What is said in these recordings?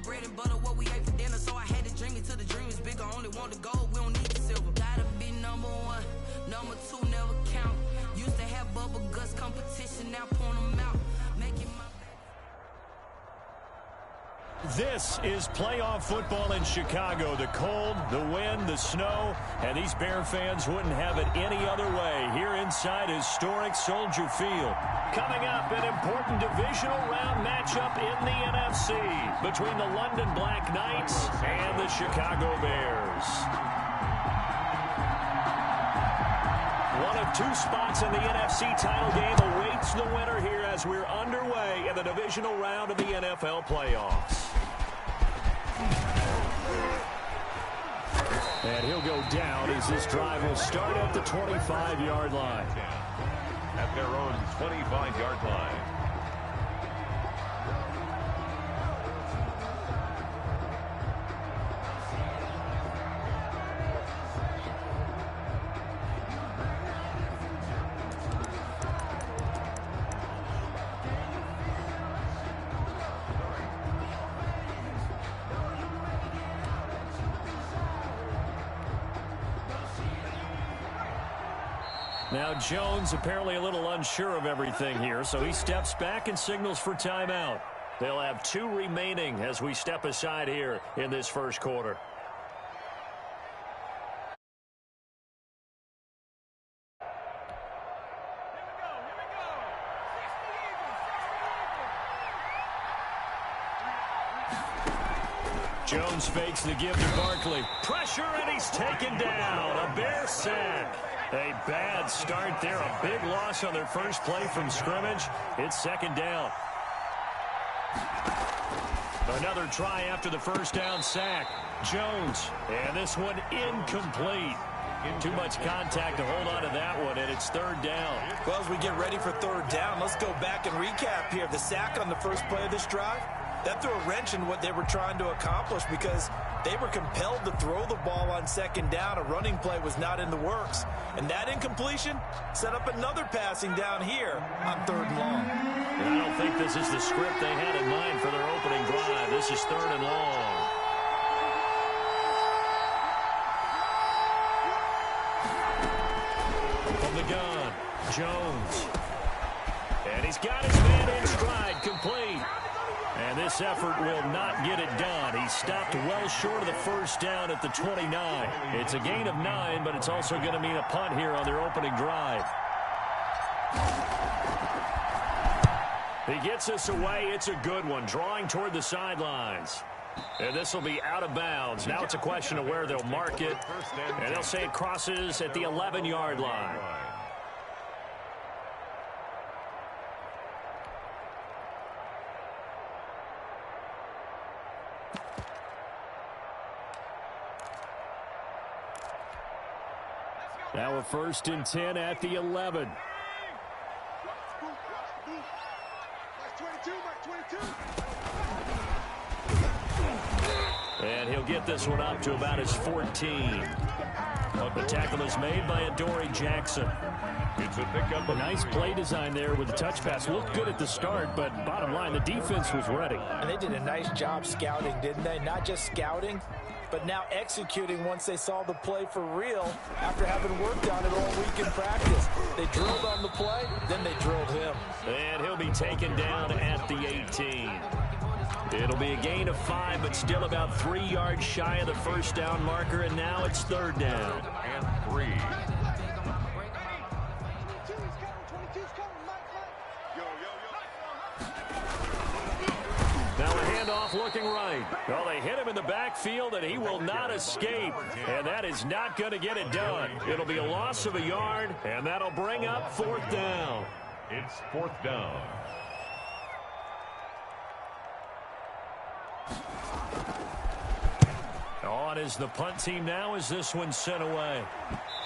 bread and butter, what we ate for dinner. So I had to dream it till the dream is bigger. Only want the gold, we don't need the silver. Gotta be number one, number two never count. Used to have bubble guts competition, now point them out. Making my This is playoff football in Chicago. The cold, the wind, the snow, and these Bear fans wouldn't have it any other way here inside historic Soldier Field. Coming up, an important divisional round matchup in the NFC between the London Black Knights and the Chicago Bears. One of two spots in the NFC title game awaits the winner here as we're underway in the divisional round of the NFL playoffs. And he'll go down as this drive will start at the 25-yard line. At their own 25-yard line. Now Jones apparently a little unsure of everything here, so he steps back and signals for timeout. They'll have two remaining as we step aside here in this first quarter. Jones fakes the give to Barkley. Pressure, and he's taken down. A Bear sack. A bad start there. A big loss on their first play from scrimmage. It's second down. Another try after the first down sack. Jones, and this one incomplete. Too much contact to hold on to that one, and it's third down. Well, as we get ready for third down, let's go back and recap here. The sack on the first play of this drive, that threw a wrench in what they were trying to accomplish because they were compelled to throw the ball on second down. A running play was not in the works. And that incompletion set up another passing down here on third and long. And I don't think this is the script they had in mind for their opening drive. This is third and long. From the gun, Jones. And he's got his man in stride, complete. And this effort will not get it done. He stopped well short of the first down at the 29. It's a gain of 9, but it's also going to mean a punt here on their opening drive. He gets us away. It's a good one, drawing toward the sidelines. And this will be out of bounds. Now it's a question of where they'll mark it. And they'll say it crosses at the 11-yard line. Now a 1st and 10 at the 11. And he'll get this one up to about his 14. The tackle is made by Adoree Jackson. It's a pickup. A nice play design there with the touch pass. Looked good at the start, but bottom line, the defense was ready. And they did a nice job scouting, didn't they? Not just scouting, but now executing once they saw the play for real after having worked on it all week in practice. They drilled on the play, then they drilled him. And he'll be taken down at the 18. It'll be a gain of 5, but still about 3 yards shy of the first down marker, and now it's third down. And 3. Now a handoff looking right. Well, they hit him in the backfield, and he will not escape. And that is not going to get it done. It'll be a loss of a yard, and that'll bring up fourth down. It's fourth down. On is the punt team now as this one's sent away.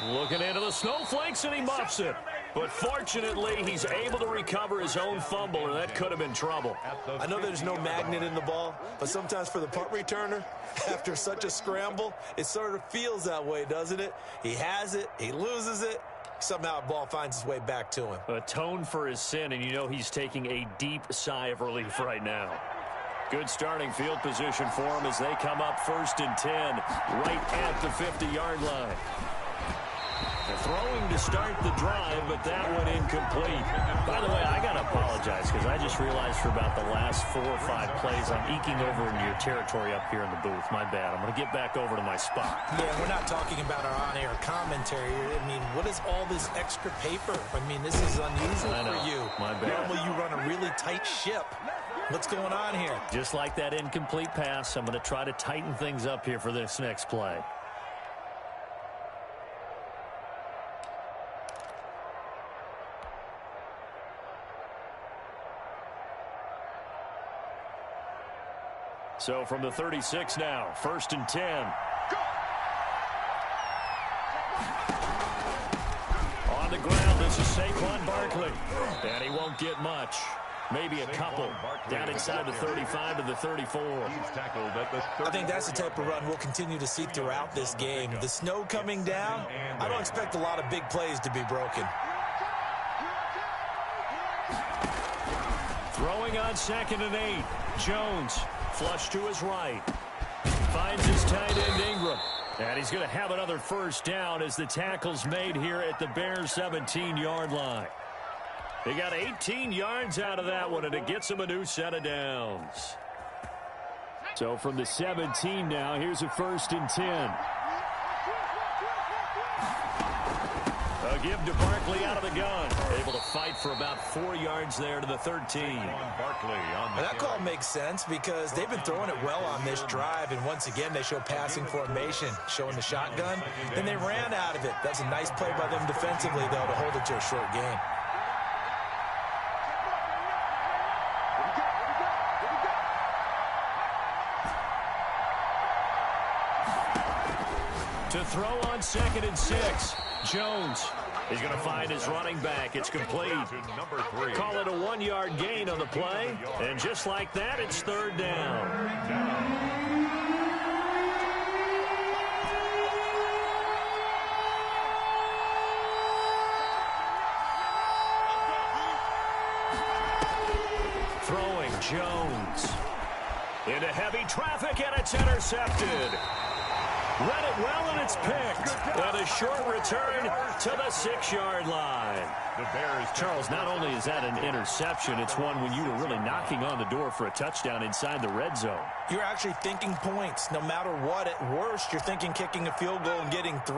Looking into the snowflakes, and he muffs it. But fortunately, he's able to recover his own fumble, or that could have been trouble. I know there's no magnet in the ball, but sometimes for the punt returner, after such a scramble, it sort of feels that way, doesn't it? He has it, he loses it, somehow the ball finds its way back to him. Atone for his sin, and you know he's taking a deep sigh of relief right now. Good starting field position for them as they come up 1st and 10 right at the 50-yard line. They're throwing to start the drive, but that one incomplete. By the way, I got to apologize because I just realized for about the last 4 or 5 plays I'm eking over into your territory up here in the booth. My bad. I'm going to get back over to my spot. Yeah, we're not talking about our on-air commentary. I mean, what is all this extra paper? I mean, this is unusual for you. My bad. Normally you run a really tight ship. What's going on here? Just like that incomplete pass, I'm going to try to tighten things up here for this next play. So from the 36 now, 1st and 10. On the ground, this is Saquon Barkley. And he won't get much. Maybe a couple. Down inside the 35 to the 34. I think that's the type of run we'll continue to see throughout this game. The snow coming down, I don't expect a lot of big plays to be broken. Throwing on 2nd and 8. Jones. Flush to his right. Finds his tight end Ingram. And he's going to have another 1st down as the tackle's made here at the Bears 17-yard line. They got 18 yards out of that one, and it gets him a new set of downs. So from the 17 now, here's a 1st and 10. A give to Barkley out of the gun. Able to fight for about 4 yards there to the 13. That call makes sense because they've been throwing it well on this drive, and once again they show passing formation, showing the shotgun. Then they ran out of it. That's a nice play by them defensively, though, to hold it to a short gain. To throw on 2nd and 6. Jones. He's going to find his running back. It's complete. Call it a 1-yard gain on the play. And just like that, it's 3rd down. Throwing Jones. Into heavy traffic, and it's intercepted. Read it well, and it's picked. And a short return to the 6-yard line. Charles, not only is that an interception, it's one when you were really knocking on the door for a touchdown inside the red zone. You're actually thinking points. No matter what, at worst, you're thinking kicking a field goal and getting 3.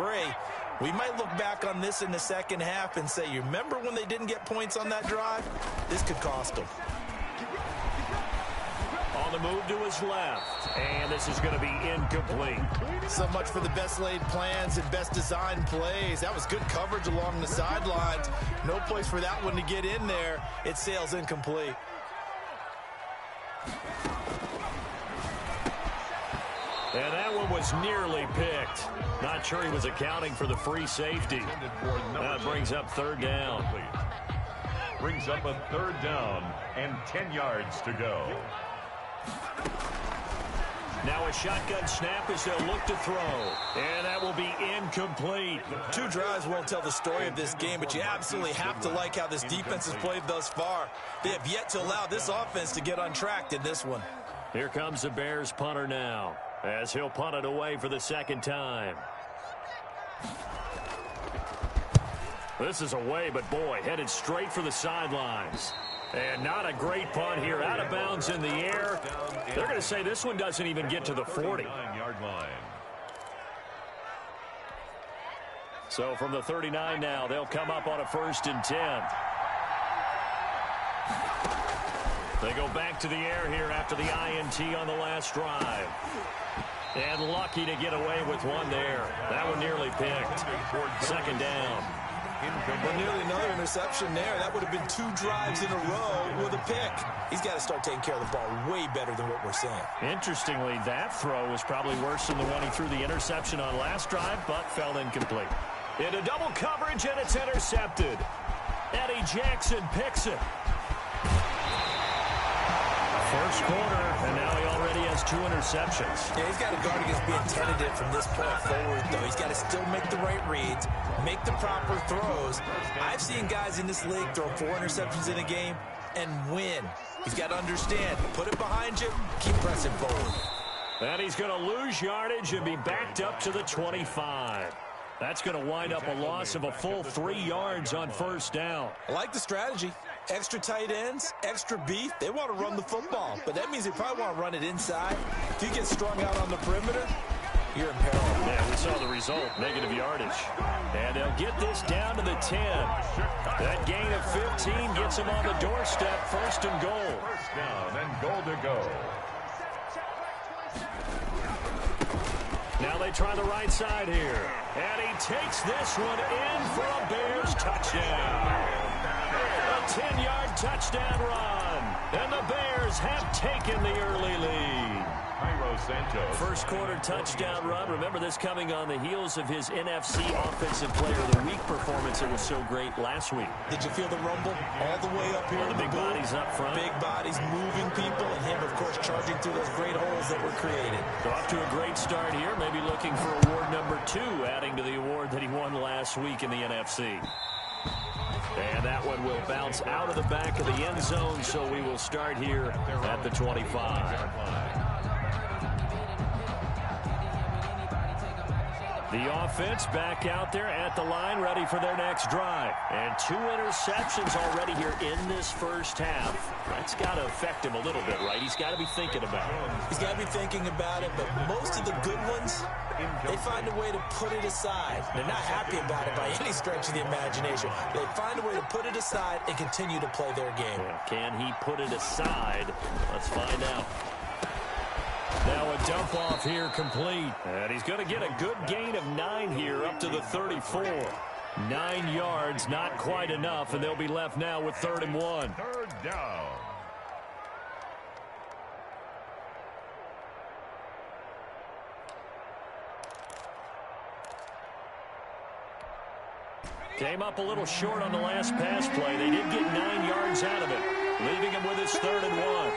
We might look back on this in the second half and say, you remember when they didn't get points on that drive? This could cost them. On the move to his left, and this is going to be incomplete. So much for the best laid plans and best designed plays. That was good coverage along the sidelines. No place for that one to get in there. It sails incomplete. And that one was nearly picked. Not sure he was accounting for the free safety. That brings up 3rd down. Brings up a 3rd down and 10 yards to go. Now a shotgun snap as they'll look to throw. And that will be incomplete. 2 drives won't tell the story of this game, but you absolutely have to like how this defense has played thus far. They have yet to allow this offense to get untracked in this one. Here comes the Bears punter now, as he'll punt it away for the 2nd time. This is away, but boy, headed straight for the sidelines. And not a great punt here. Out of bounds in the air. They're going to say this one doesn't even get to the 40. So from the 39 now, they'll come up on a 1st and 10. They go back to the air here after the INT on the last drive. And lucky to get away with one there. That one nearly picked. 2nd down. Well, nearly another interception there. That would have been 2 drives in a row with a pick. He's got to start taking care of the ball way better than what we're seeing. Interestingly, that throw was probably worse than the one he threw the interception on last drive, but fell incomplete. Into double coverage, and it's intercepted. Eddie Jackson picks it. First quarter, and now he already has 2 interceptions. Yeah, he's got to guard against being tentative from this point forward, though. He's got to still make the right reads, make the proper throws. I've seen guys in this league throw 4 interceptions in a game and win. He's got to understand, put it behind you, keep pressing forward. And he's going to lose yardage and be backed up to the 25. That's going to wind up a loss of a full 3 yards on first down. I like the strategy. Extra tight ends, extra beef. They want to run the football, but that means they probably want to run it inside. If you get strung out on the perimeter, you're in peril. Yeah, we saw the result, negative yardage. And they'll get this down to the 10. That gain of 15 gets them on the doorstep, first and goal. First down and goal to go. Now they try the right side here. And he takes this one in for a Bears touchdown. A 10-yard touchdown run. And the Bears have taken the early lead. Jairo Santos. First quarter touchdown run. Remember this coming on the heels of his NFC Offensive Player of the Week performance. It was so great last week. Did you feel the rumble all the way up here? The big bodies up front. Big bodies moving people, and him, of course, charging through those great holes that were created. So off to a great start here. Maybe looking for award number 2, adding to the award that he won last week in the NFC. And that one will bounce out of the back of the end zone, so we will start here at the 25. The offense back out there at the line, ready for their next drive. And 2 interceptions already here in this first half. That's got to affect him a little bit, right? He's got to be thinking about it. He's got to be thinking about it, but most of the good ones, they find a way to put it aside. They're not happy about it by any stretch of the imagination. They find a way to put it aside and continue to play their game. Well, can he put it aside? Let's find out. Now a dump off here complete. And he's going to get a good gain of 9 here up to the 34. 9 yards, not quite enough, and they'll be left now with 3rd and 1. Third down. Came up a little short on the last pass play. They did get 9 yards out of it, leaving him with his 3rd and 1.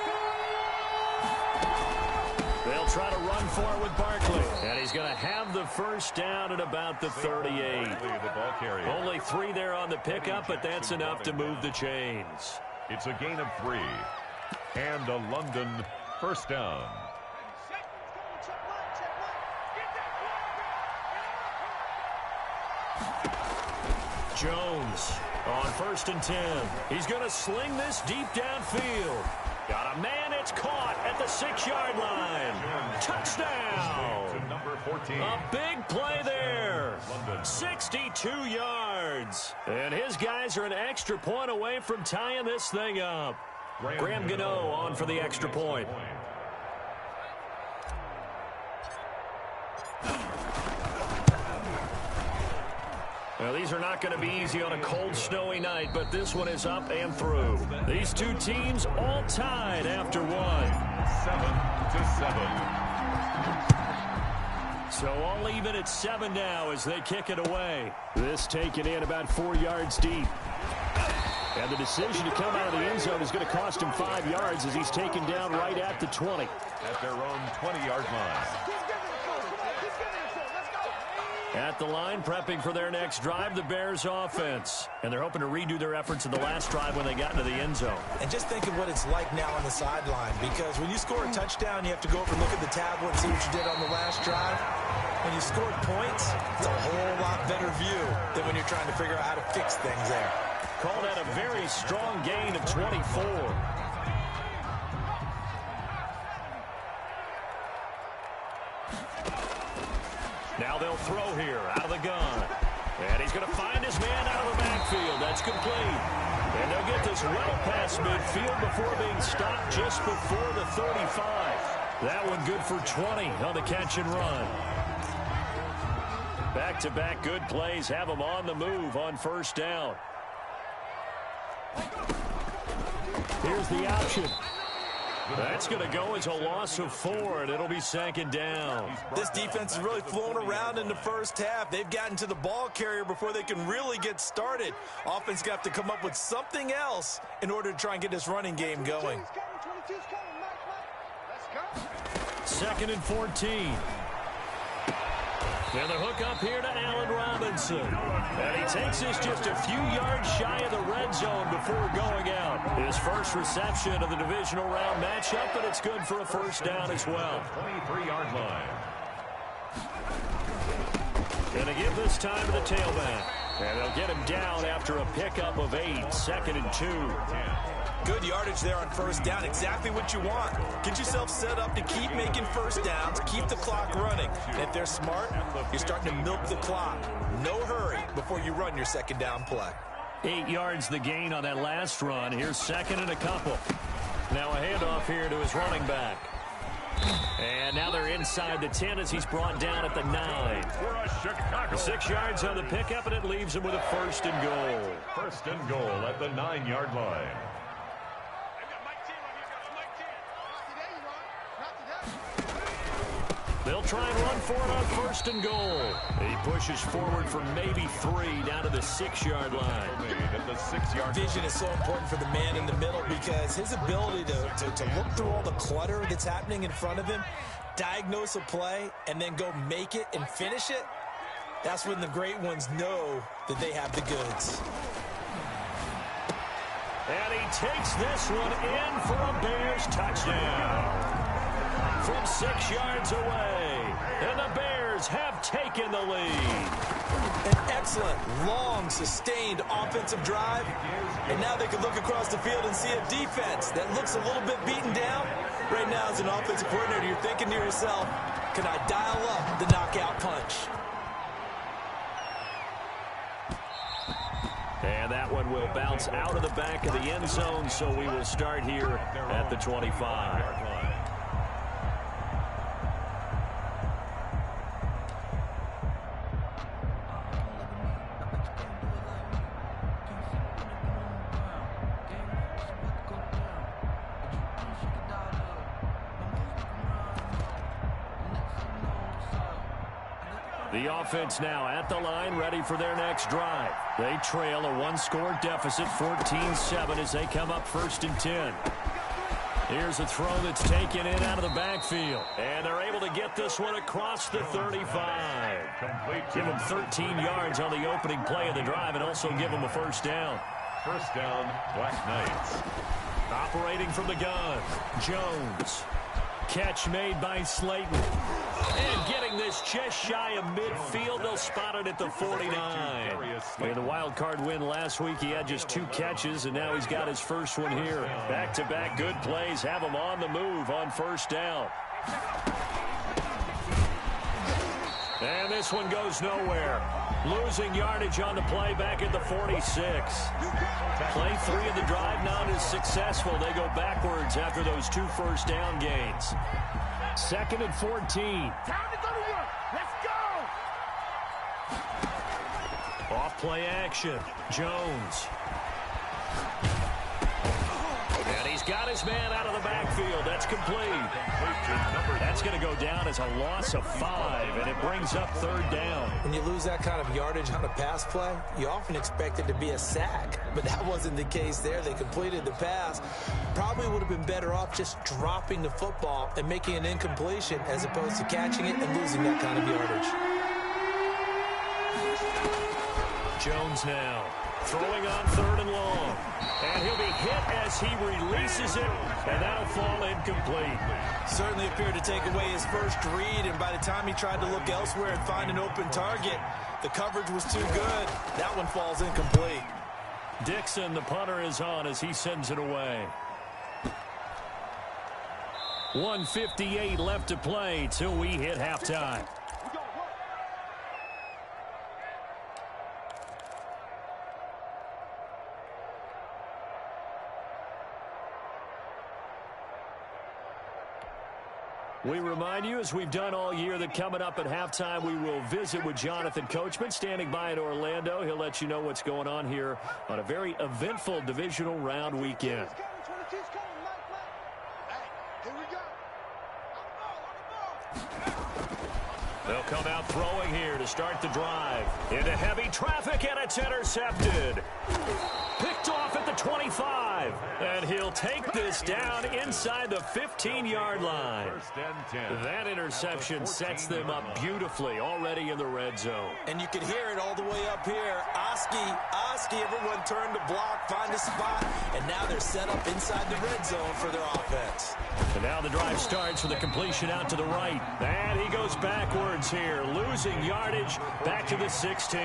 They'll try to run for it with Barkley. And he's going to have the first down at about the 38. Only 3 there on the pickup, but that's enough to move the chains. It's a gain of 3. And a London first down. Jones on 1st and 10. He's going to sling this deep downfield. Got a man, it's caught at the 6-yard line. Touchdown. To number 14. A big play there. 62 yards. And his guys are an extra point away from tying this thing up. Graham Gano on for the extra point. Well, these are not going to be easy on a cold, snowy night, but this one is up and through. These two teams all tied after 1. 7-7. So all even at 7 now as they kick it away. This taken in about 4 yards deep. And the decision to come out of the end zone is going to cost him 5 yards as he's taken down right at the 20. At their own 20-yard line. At the line, prepping for their next drive, the Bears offense. And they're hoping to redo their efforts in the last drive when they got into the end zone. And just think of what it's like now on the sideline, because when you score a touchdown, you have to go over and look at the tablet and see what you did on the last drive. When you scored points, it's a whole lot better view than when you're trying to figure out how to fix things there. Called that a very strong gain of 24. Now they'll throw here out of the gun. And he's going to find his man out of the backfield. That's complete. And they'll get this well past midfield before being stopped just before the 35. That one good for 20 on the catch and run. Back-to-back good plays have them on the move on first down. Here's the option. That's going to go as a loss of 4, and it'll be 2nd down. This defense has really flown around in the first half. They've gotten to the ball carrier before they can really get started. Offense got to come up with something else in order to try and get this running game going. 2nd and 14. And the hook up here to Allen Robinson. And he takes this just a few yards shy of the red zone before going out. His first reception of the divisional round matchup, and it's good for a first down as well. 23-yard line. Going to give this time to the tailback. And they'll get him down after a pickup of 8, 2nd and 2. Good yardage there on first down. Exactly what you want. Get yourself set up to keep making first downs, keep the clock running. And if they're smart, you're starting to milk the clock. No hurry before you run your second down play. 8 yards the gain on that last run. Here's 2nd and a couple. Now a handoff here to his running back. And now they're inside the 10 as he's brought down at the 9. 6 yards on the pickup, and it leaves him with a 1st and goal. 1st and goal at the 9-yard line. They'll try and run for it on 1st and goal. He pushes forward for maybe 3 down to the 6-yard line. At the 6-yard Vision is so important for the man in the middle because his ability to look through all the clutter that's happening in front of him, diagnose a play, and then go make it and finish it, that's when the great ones know that they have the goods. And he takes this one in for a Bears touchdown. From 6 yards away, and the Bears have taken the lead. An excellent, long, sustained offensive drive, and now they can look across the field and see a defense that looks a little bit beaten down. Right now, as an offensive coordinator, you're thinking to yourself, can I dial up the knockout punch? And that one will bounce out of the back of the end zone, so we will start here at the 25. The offense now at the line, ready for their next drive. They trail a 1-score deficit, 14-7, as they come up 1st and 10. Here's a throw that's taken in out of the backfield. And they're able to get this one across the 35. Give them 13 yards on the opening play of the drive and also give them a 1st down. 1st down, Black Knights. Operating from the gun, Jones. Catch made by Slayton. And getting this just shy of midfield. They'll spot it at the 49. In the wild card win last week, he had just 2 catches, and now he's got his first one here. Back-to-back good plays have him on the move on 1st down. And this one goes nowhere. Losing yardage on the play back at the 46. Play 3 of the drive not as successful. They go backwards after those 2 first down gains. 2nd and 14. Time to go to work. Let's go. Off play action. Jones. And he's got his man out of the backfield. That's complete. That's going to go down as a loss of 5, and it brings up 3rd down. When you lose that kind of yardage on a pass play, you often expect it to be a sack, but that wasn't the case there. They completed the pass. Probably would have been better off just dropping the football and making an incompletion as opposed to catching it and losing that kind of yardage. Jones now throwing on 3rd and long. And he'll be hit as he releases it, and that'll fall incomplete. Certainly appeared to take away his first read, and by the time he tried to look elsewhere and find an open target, the coverage was too good. That one falls incomplete. Dixon, the punter, is on as he sends it away. 1:58 left to play till we hit halftime. We remind you, as we've done all year, that coming up at halftime, we will visit with Jonathan Coachman, standing by in Orlando. He'll let you know what's going on here on a very eventful divisional round weekend. They'll come out throwing here to start the drive. Into heavy traffic, and it's intercepted. Picked off at the 25. And he'll take this down inside the 15-yard line. That interception sets them up beautifully already in the red zone. And you can hear it all the way up here. Oski, everyone turned to block, find a spot, and now they're set up inside the red zone for their offense. And now the drive starts with a completion out to the right. And he goes backwards here, losing yardage back to the 16.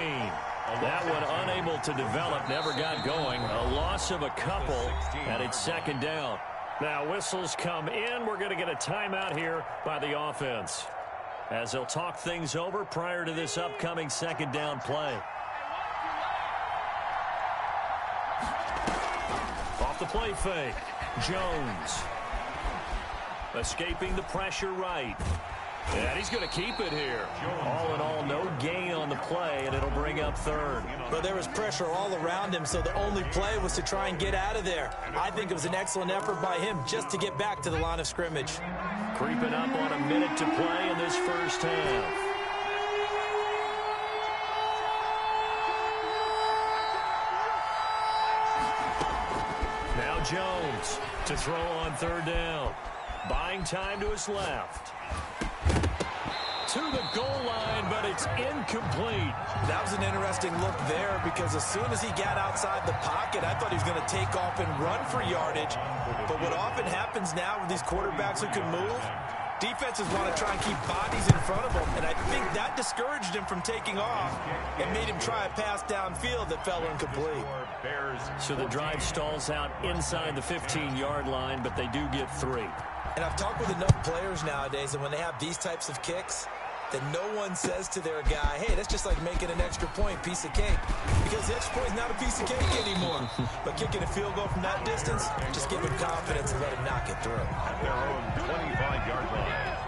That one unable to develop, never got going. A loss of a couple, and it's second down. Now whistles come in. We're going to get a timeout here by the offense, as they'll talk things over prior to this upcoming second down play. Off the play fake, Jones. Escaping the pressure right. And he's going to keep it here. All in all, no gain on the play, and it'll bring up third. But there was pressure all around him, so the only play was to try and get out of there. I think it was an excellent effort by him just to get back to the line of scrimmage. Creeping up on a minute to play in this first half. Now Jones to throw on third down. Buying time to his left. To the goal line, but it's incomplete. That was an interesting look there, because as soon as he got outside the pocket, I thought he was going to take off and run for yardage. But what often happens now with these quarterbacks who can move, defenses want to try and keep bodies in front of them, and I think that discouraged him from taking off and made him try a pass downfield that fell incomplete. So the drive stalls out inside the 15-yard line, but they do get 3. And I've talked with enough players nowadays, and when they have these types of kicks, that no one says to their guy, hey, that's just like making an extra point, piece of cake. Because the extra point is not a piece of cake anymore. But kicking a field goal from that distance, just give him confidence and let him knock it through. At their own 25-yard line.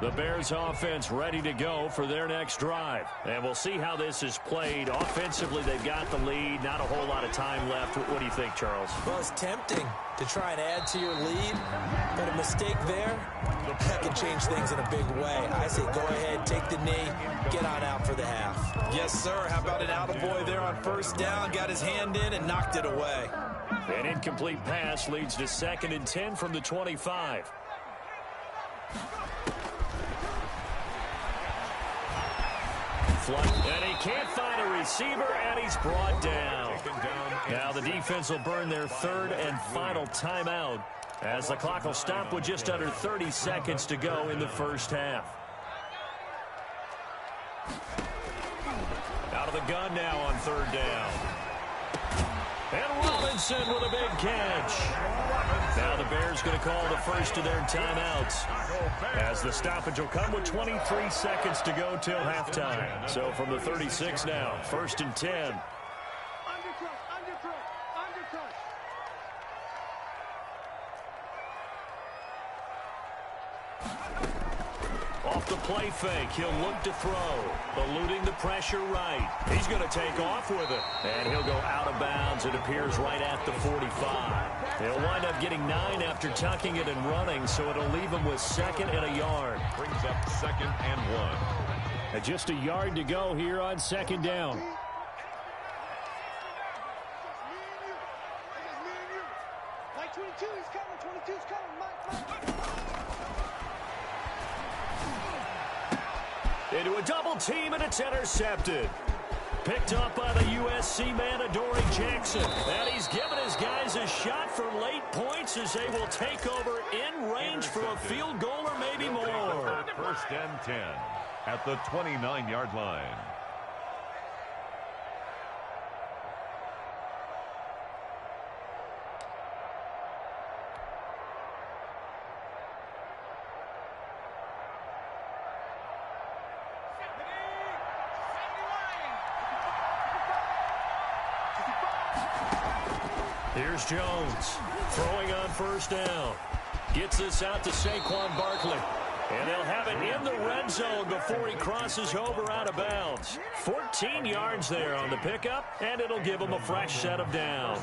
The Bears offense ready to go for their next drive. And we'll see how this is played. Offensively, they've got the lead. Not a whole lot of time left. What do you think, Charles? Well, it's tempting to try and add to your lead, but a mistake there, that can change things in a big way. I say go ahead, take the knee, get on out for the half. Yes, sir. How about an attaboy there on first down? Got his hand in and knocked it away. An incomplete pass leads to 2nd and 10 from the 25. And he can't find a receiver, and he's brought down. Now the defense will burn their 3rd and final timeout, as the clock will stop with just under 30 seconds to go in the first half. Out of the gun now on 3rd down. And Robinson with a big catch. Now the Bears going to call the first of their timeouts, as the stoppage will come with 23 seconds to go till halftime. So from the 36 now, 1st and 10. Off the play fake, he'll look to throw, eluding the pressure right. He's going to take off with it, and he'll go out of bounds. It appears right at the 45. He'll wind up getting 9 after tucking it and running, so it'll leave him with 2nd and a yard. Brings up 2nd and 1. And just a yard to go here on 2nd down. Mike 22 is coming, 22's coming, Mike. Into a double team, and it's intercepted. Picked up by the USC man, Adoree Jackson. And he's given his guys a shot for late points as they will take over in range for a field goal or maybe more. 1st and 10 at the 29-yard line. Here's Jones throwing on 1st down. Gets this out to Saquon Barkley. And they'll have it in the red zone before he crosses over out of bounds. 14 yards there on the pickup, and it'll give him a fresh set of downs.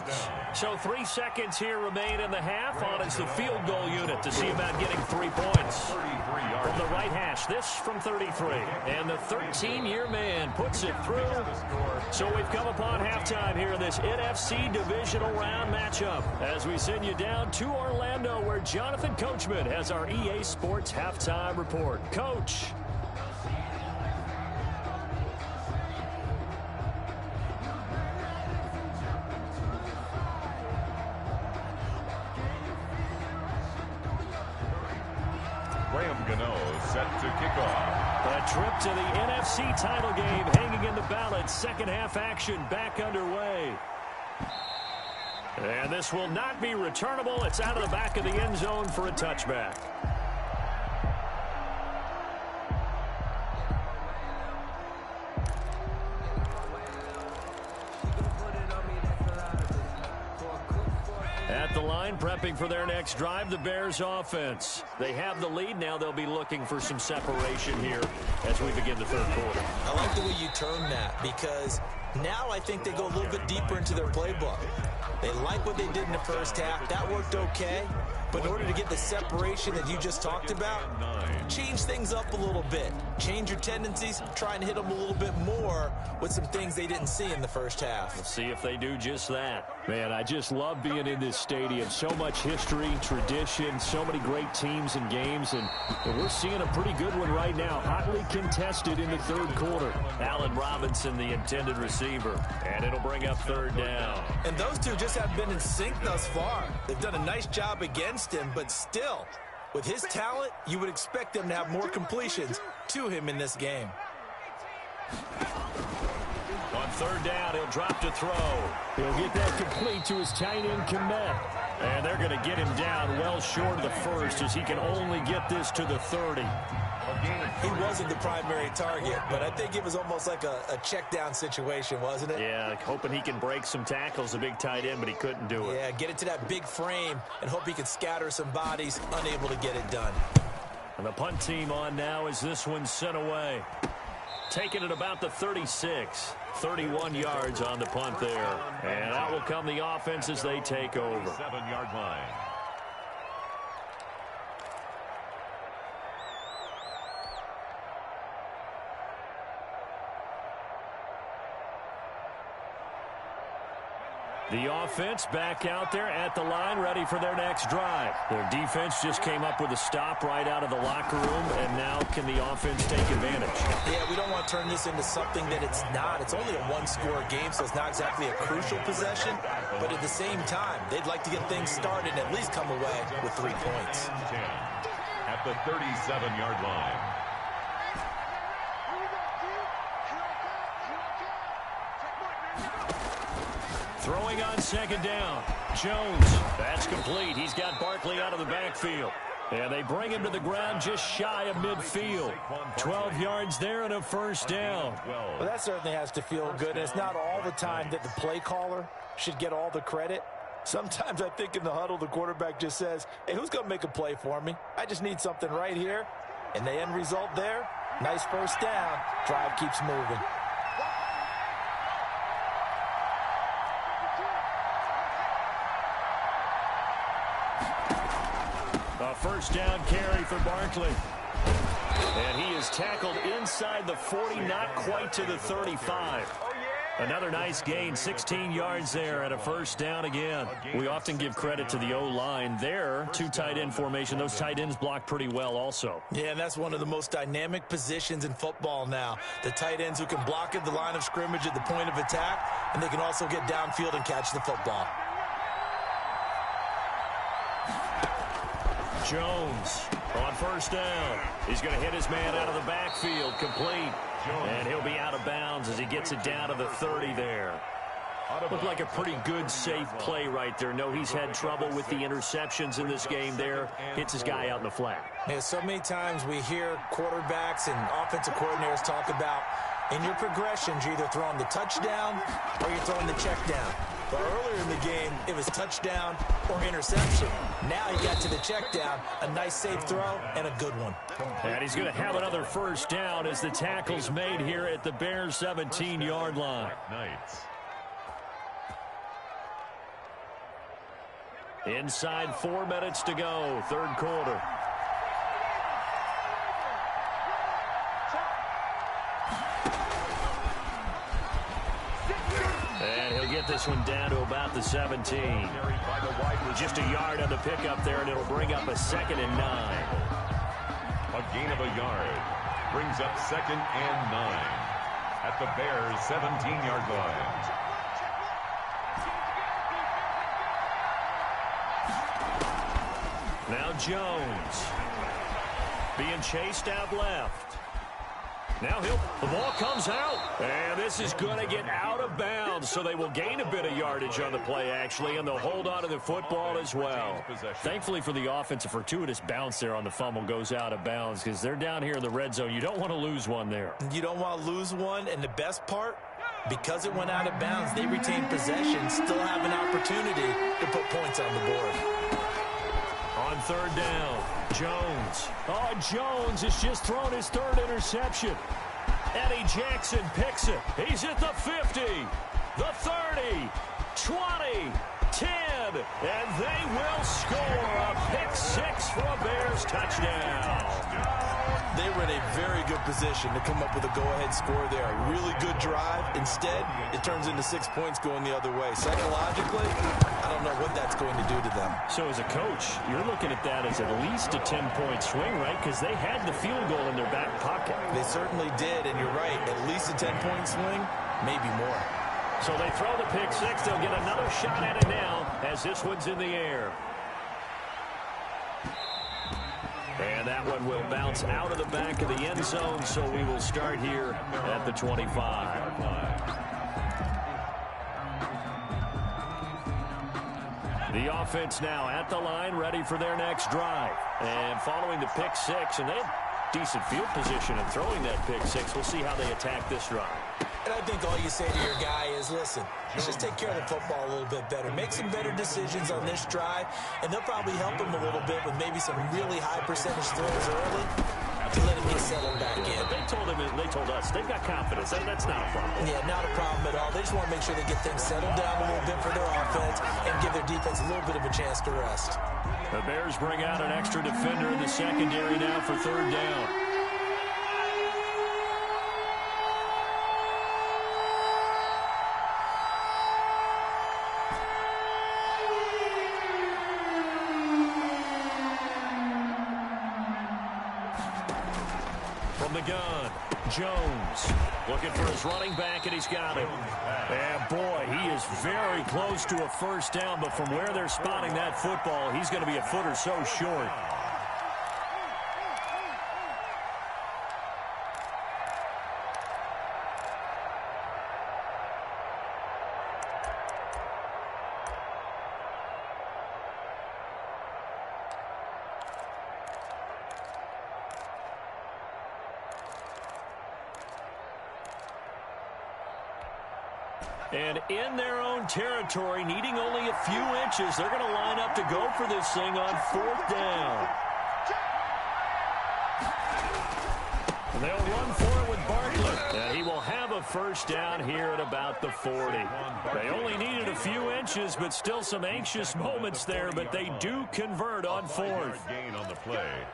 So 3 seconds here remain in the half on as the field goal unit to see about getting 3 points. From the right hash, this from 33. And the 13-year man puts it through. So we've come upon halftime here in this NFC Divisional Round matchup as we send you down to Orlando where Jonathan Coachman has our EA Sports Halftime Report. Coach. Graham Gano set to kick off. A trip to the NFC title game hanging in the balance. Second half action back underway. And this will not be returnable. It's out of the back of the end zone for a touchback. At the line, prepping for their next drive, the Bears offense. They have the lead. Now they'll be looking for some separation here as we begin the third quarter. I like the way you term that because now I think they go a little bit deeper into their playbook. They like what they did in the first half. That worked okay. But in order to get the separation that you just talked about, change things up a little bit. Change your tendencies, try and hit them a little bit more with some things they didn't see in the first half. Let's see if they do just that. Man, I just love being in this stadium. So much history, tradition, so many great teams and games, and we're seeing a pretty good one right now. Hotly contested in the third quarter. Allen Robinson, the intended receiver, and it'll bring up third down. And those two just have been in sync thus far. They've done a nice job against him, but still, with his talent, you would expect them to have more completions to him in this game. On third down, he'll drop to throw. He'll get that complete to his tight end, Kmet. And they're going to get him down well short of the first as he can only get this to the 30. He wasn't the primary target, but I think it was almost like a check down situation, wasn't it? Yeah, hoping he can break some tackles, a big tight end, but he couldn't do it. Yeah, get it to that big frame and hope he can scatter some bodies, unable to get it done. And the punt team on now as this one's sent away. Taking it about the 36. 31 yards on the punt there. And out will come the offense as they take over. 7-yard line. The offense back out there at the line, ready for their next drive. Their defense just came up with a stop right out of the locker room, and now can the offense take advantage? Yeah, we don't want to turn this into something that it's not. It's only a one-score game, so it's not exactly a crucial possession. But at the same time, they'd like to get things started and at least come away with 3 points. 10 at the 37-yard line. Throwing on second down. Jones. That's complete. He's got Barkley out of the backfield. And they bring him to the ground just shy of midfield. 12 yards there and a first down. Well, that certainly has to feel good. And it's not all the time that the play caller should get all the credit. Sometimes I think in the huddle, the quarterback just says, hey, who's going to make a play for me? I just need something right here. And the end result there, nice first down. Drive keeps moving. A first down carry for Barkley. And he is tackled inside the 40, not quite to the 35. Another nice gain, 16 yards there and a first down again. We often give credit to the O-line there, 2 tight end formation. Those tight ends block pretty well also. Yeah, and that's one of the most dynamic positions in football now. The tight ends who can block at the line of scrimmage at the point of attack, and they can also get downfield and catch the football. Jones on first down. He's going to hit his man out of the backfield, complete. And he'll be out of bounds as he gets it down to the 30 there. Looked like a pretty good, safe play right there. No, he's had trouble with the interceptions in this game there. Hits his guy out in the flat. Yeah, so many times we hear quarterbacks and offensive coordinators talk about in your progressions, you're either throwing the touchdown or you're throwing the check down. But earlier in the game, it was touchdown or interception. Now he got to the check down, a nice safe throw, and a good one. And he's going to have another first down as the tackle's made here at the Bears' 17-yard line. Inside 4 minutes to go, third quarter. And he'll get this one down to about the 17. Just a yard on the pickup there, and it'll bring up a 2nd and 9. A gain of a yard brings up 2nd and 9 at the Bears' 17-yard line. Now Jones being chased out left. Now the ball comes out, and this is going to get out of bounds, so they will gain a bit of yardage on the play, actually, and they'll hold on to the football as well. Thankfully for the offense, a fortuitous bounce there on the fumble goes out of bounds because they're down here in the red zone. You don't want to lose one there. You don't want to lose one, and the best part, because it went out of bounds, they retain possession, still have an opportunity to put points on the board. On third down, Jones. Oh, Jones has just thrown his 3rd interception. Eddie Jackson picks it. He's at the 50, the 30, 20, 10, and they will score a pick 6 for a Bears touchdown. They were in a very good position to come up with a go-ahead score there. A really good drive. Instead, it turns into 6 points going the other way. Psychologically, I don't know what that's going to do to them. So as a coach, you're looking at that as at least a 10-point swing, right? Because they had the field goal in their back pocket. They certainly did, and you're right. At least a 10-point swing, maybe more. So they throw the pick 6. They'll get another shot at it now as this one's in the air. And that one will bounce out of the back of the end zone, so we will start here at the 25. The offense now at the line, ready for their next drive. And following the pick 6, and they have decent field position in throwing that pick 6. We'll see how they attack this drive. And I think all you say to your guy is, listen, let's just take care of the football a little bit better. Make some better decisions on this drive, and they'll probably help him a little bit with maybe some really high percentage throws early to let him get settled back in. But they told us they've got confidence. That's not a problem. Yeah, not a problem at all. They just want to make sure they get things settled down a little bit for their offense and give their defense a little bit of a chance to rest. The Bears bring out an extra defender in the secondary now for third down. From the gun, Jones looking for his running back, and he's got it. And boy, he is very close to a first down, but from where they're spotting that football, he's going to be a foot or so short. And in their own territory, needing only a few inches, they're going to line up to go for this thing on 4th down. And they'll run for it with Bartlett. And he will have a first down here at about the 40. They only needed a few inches, but still some anxious moments there, but they do convert on 4th. Gain on the play.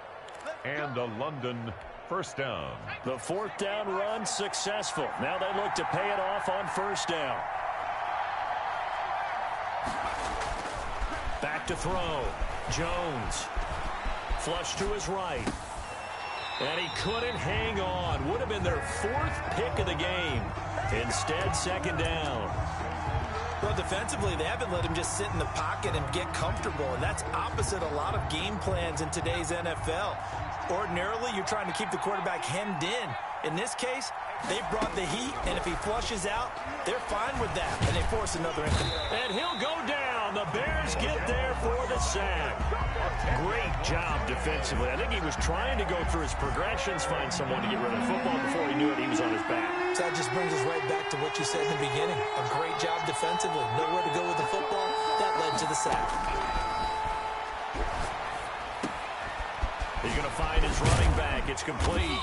And a London first down. The 4th down run successful. Now they look to pay it off on first down. Back to throw. Jones. Flush to his right. And he couldn't hang on. Would have been their 4th pick of the game. Instead, second down. Well, defensively, they haven't let him just sit in the pocket and get comfortable, and that's opposite a lot of game plans in today's NFL. Ordinarily, you're trying to keep the quarterback hemmed in. In this case, they brought the heat, and if he flushes out, they're fine with that, and they force another entry. And he'll go down. The Bears get there for the sack. Great job defensively. I think he was trying to go through his progressions, find someone to get rid of the football. Before he knew it, he was on his back. Coach, that just brings us right back to what you said in the beginning. A great job defensively. Nowhere to go with the football. That led to the sack. He's going to find his running back. It's complete.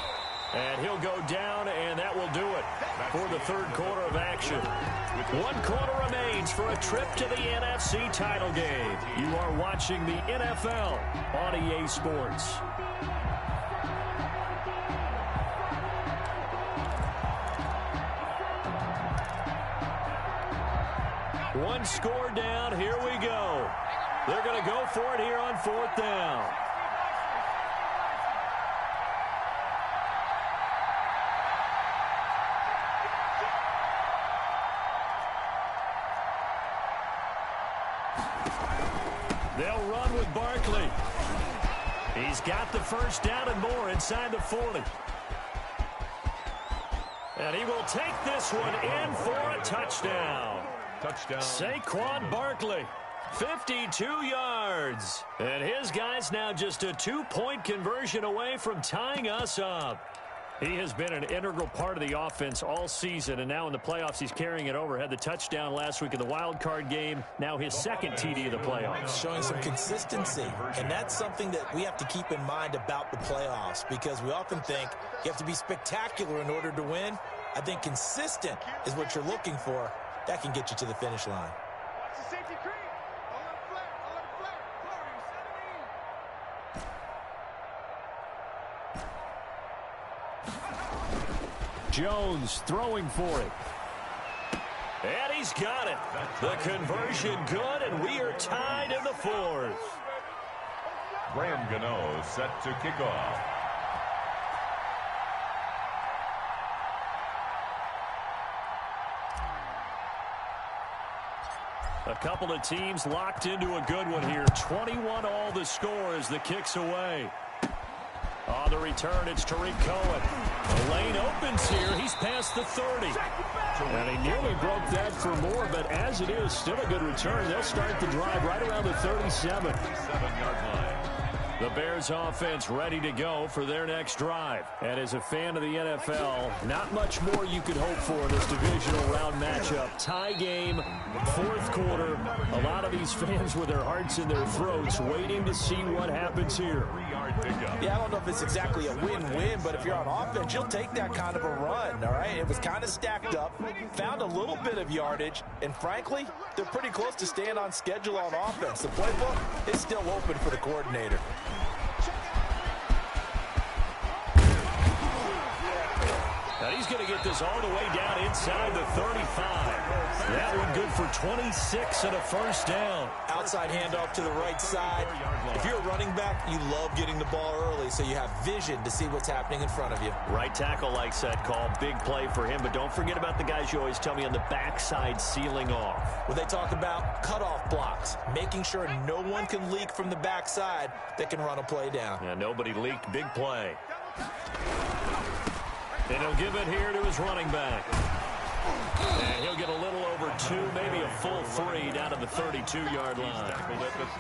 And he'll go down, and that will do it for the third quarter of action. 1 quarter remains for a trip to the NFC title game. You are watching the NFL on EA Sports. One score down. Here we go. They're going to go for it here on 4th down. They'll run with Barkley. He's got the first down and more inside the 40. And he will take this one in for a touchdown. Touchdown. Saquon Barkley, 52 yards. And his guy's now just a 2-point conversion away from tying us up. He has been an integral part of the offense all season, and now in the playoffs he's carrying it over. Had the touchdown last week in the wild card game, now his second TD of the playoffs. Showing some consistency, and that's something that we have to keep in mind about the playoffs, because we often think you have to be spectacular in order to win. I think consistent is what you're looking for. That can get you to the finish line. Jones throwing for it. And he's got it. The conversion good, and we are tied in the 4th. Graham Gano set to kick off. A couple of teams locked into a good one here. 21 all the score as the kick's away. On the return, it's Tariq Cohen. The lane opens here. He's past the 30. And he nearly broke that for more, but as it is, still a good return. They'll start the drive right around the 37. 7-yard line. The Bears offense ready to go for their next drive. And as a fan of the NFL, not much more you could hope for in this divisional round matchup. Tie game, 4th quarter. A lot of these fans with their hearts in their throats waiting to see what happens here. 3-yard pickup. Yeah, I don't know if it's exactly a win-win, but if you're on offense, you'll take that kind of a run, all right? It was kind of stacked up, found a little bit of yardage, and frankly, they're pretty close to staying on schedule on offense. The playbook is still open for the coordinator. Now he's going to get this all the way down inside the 35. That one good for 26 and a first down. Outside handoff to the right side. If you're a running back, you love getting the ball early so you have vision to see what's happening in front of you. Right tackle likes that call. Big play for him, but don't forget about the guys you always tell me on the backside sealing off. When they talk about cutoff blocks, making sure no one can leak from the backside that can run a play down. Yeah, nobody leaked. Big play. And he'll give it here to his running back. And he'll get a little over 2, maybe a full 3 down to the 32-yard line.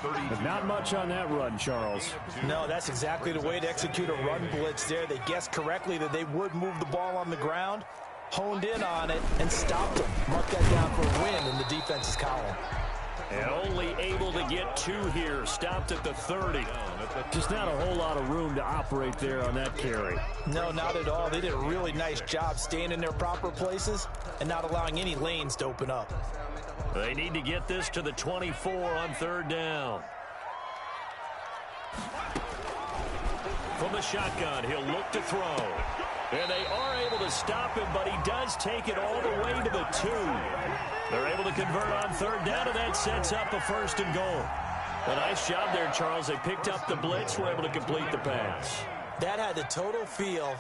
But not much on that run, Charles. No, that's exactly the way to execute a run blitz there. They guessed correctly that they would move the ball on the ground, honed in on it, and stopped them. Mark that down for a win in the defense's column. And only able to get 2 here. Stopped at the 30. Just not a whole lot of room to operate there on that carry. No, not at all. They did a really nice job staying in their proper places and not allowing any lanes to open up. They need to get this to the 24 on 3rd down. From the shotgun, he'll look to throw. And they are able to stop him, but he does take it all the way to the 2. They're able to convert on 3rd down, and that sets up a 1st and goal. A nice job there, Charles. They picked up the blitz, were able to complete the pass. That had the total feel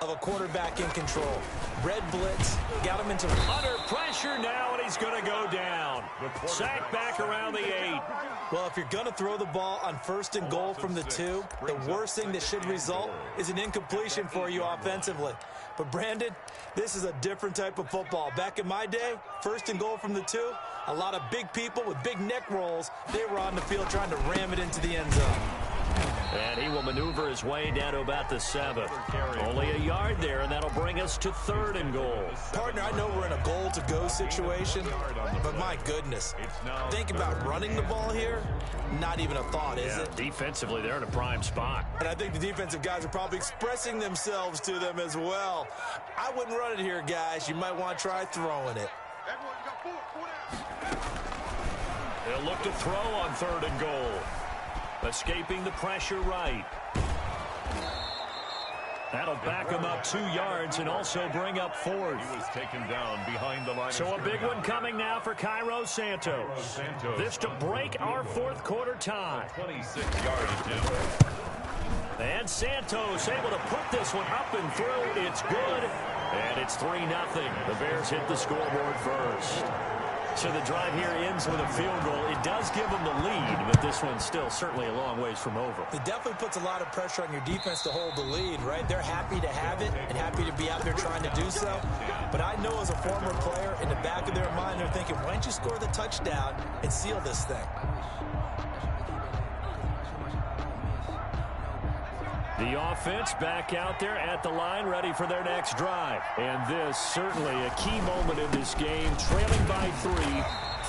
of a quarterback in control. Red blitz, got him into... Under pressure now, and he's going to go down. Sack back around the 8. Well, if you're going to throw the ball on 1st and goal from the 2, the worst thing that should result is an incompletion for you offensively. But, Brandon, this is a different type of football. Back in my day, 1st and goal from the 2, a lot of big people with big neck rolls, they were on the field trying to ram it into the end zone. And he will maneuver his way down to about the 7. Only a yard there, and that'll bring us to 3rd and goal. Partner, I know we're in a goal-to-go situation, but my goodness, think about running the ball here. Not even a thought, is it? Defensively, they're in a prime spot. And I think the defensive guys are probably expressing themselves to them as well. I wouldn't run it here, guys. You might want to try throwing it. They'll look to throw on 3rd and goal. Escaping the pressure right. That'll back him up 2 yards and also bring up 4th. He was taken down behind the line. So a big one coming now for Cairo Santos. This to break our 4th quarter tie. 26 yards attempt. And Santos able to put this one up and through. It's good. And it's 3-0. The Bears hit the scoreboard first. So the drive here ends with a field goal. It does give them the lead, but this one's still certainly a long ways from over. It definitely puts a lot of pressure on your defense to hold the lead, right? They're happy to have it and happy to be out there trying to do so. But I know as a former player, in the back of their mind, they're thinking, why don't you score the touchdown and seal this thing? The offense back out there at the line, ready for their next drive. And this certainly a key moment in this game, trailing by 3,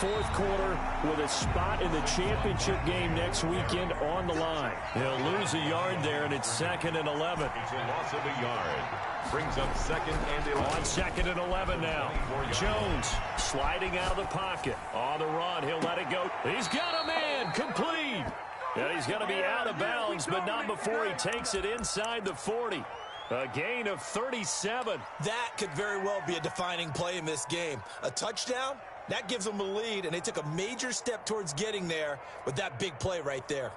4th quarter, with a spot in the championship game next weekend on the line. He'll lose a yard there, and it's 2nd and 11. It's a loss of a yard. Brings up 2nd and 11. On 2nd and 11 now. Jones sliding out of the pocket. On the run, he'll let it go. He's got a man, complete. And he's going to be out of bounds, but not before he takes it inside the 40. A gain of 37. That could very well be a defining play in this game. A touchdown, that gives them a lead, and they took a major step towards getting there with that big play right there.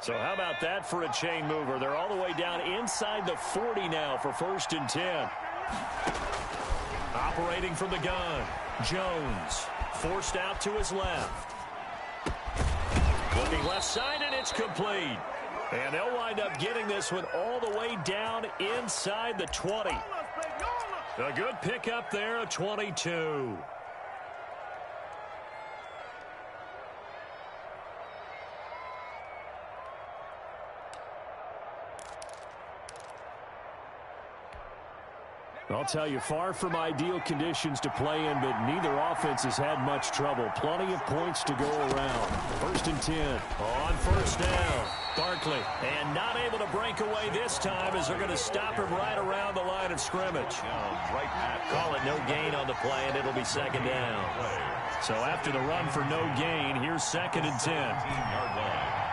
So how about that for a chain mover? They're all the way down inside the 40 now for 1st and 10. Operating from the gun, Jones forced out to his left. Looking left side, and it's complete. And they'll wind up getting this one all the way down inside the 20. A good pickup there, a 22. I'll tell you, far from ideal conditions to play in, but neither offense has had much trouble. Plenty of points to go around. 1st and 10 on 1st down. Barkley, and not able to break away this time as they're going to stop him right around the line of scrimmage. Call it no gain on the play, and it'll be 2nd down. So after the run for no gain, here's 2nd and 10. 15-yard line.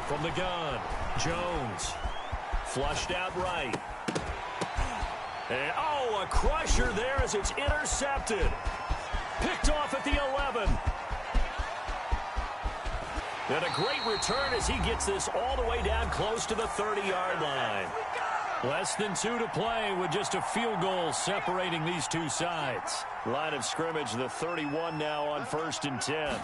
From the gun, Jones flushed out right. And, a crusher there as it's intercepted. Picked off at the 11. And a great return as he gets this all the way down close to the 30-yard line. Less than 2 to play with just a field goal separating these two sides. Line of scrimmage, the 31 now on 1st and 10.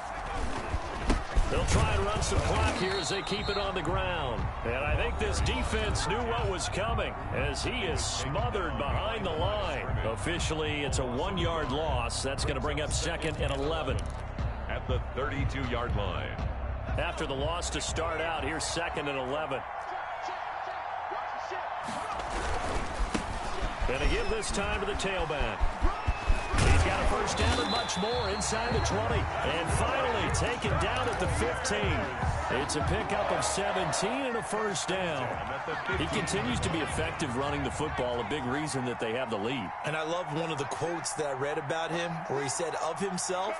They'll try and run some clock here as they keep it on the ground. And I think this defense knew what was coming as he is smothered behind the line. Officially, it's a 1-yard loss. That's going to bring up 2nd and 11. At the 32-yard line. After the loss to start out, here's 2nd and 11. And to give this time to the tailback. He's got a 1st down and much more inside the 20. And finally taken down at the 15. It's a pickup of 17 and a 1st down. He continues to be effective running the football, a big reason that they have the lead. And I love one of the quotes that I read about him where he said of himself,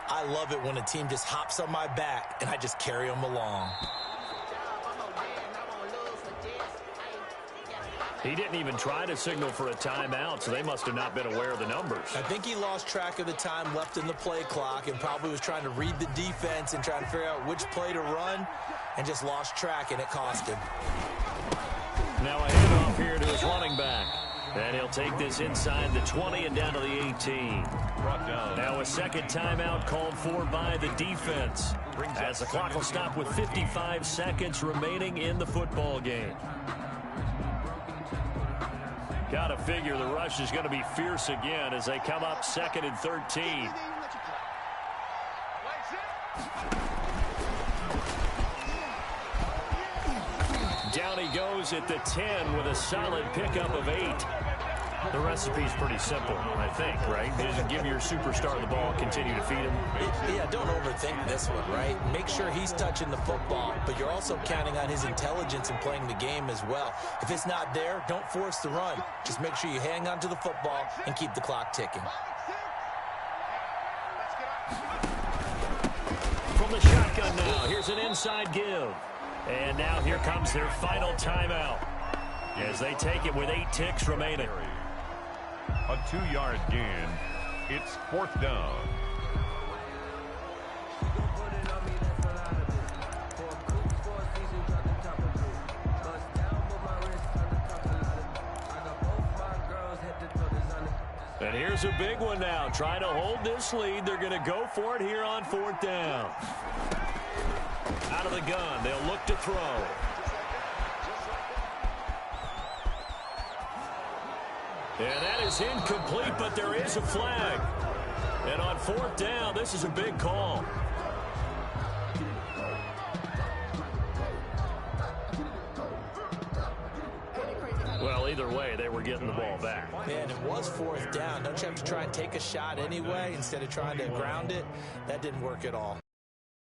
I love it when a team just hops on my back and I just carry them along. He didn't even try to signal for a timeout, so they must have not been aware of the numbers. I think he lost track of the time left in the play clock and probably was trying to read the defense and trying to figure out which play to run and just lost track, and it cost him. Now a handoff here to his running back. And he'll take this inside the 20 and down to the 18. Brought down. Now a second timeout called for by the defense, as the clock will stop with 55 seconds remaining in the football game. Got to figure the rush is going to be fierce again as they come up 2nd and 13. Down he goes at the 10 with a solid pickup of 8. The recipe's pretty simple, I think, right? Just give your superstar the ball, continue to feed him. Yeah, don't overthink this one, right? Make sure he's touching the football, but you're also counting on his intelligence in playing the game as well. If it's not there, don't force the run. Just make sure you hang on to the football and keep the clock ticking. From the shotgun now, here's an inside give. And now here comes their final timeout as they take it with 8 ticks remaining. A 2-yard gain. It's 4th down. And here's a big one now. Trying to hold this lead. They're going to go for it here on 4th down. Out of the gun, they'll look to throw. And that is incomplete, but there is a flag. And on 4th down, this is a big call. Well, either way, they were getting the ball back. Man, it was 4th down. Don't you have to try and take a shot anyway instead of trying to ground it? That didn't work at all.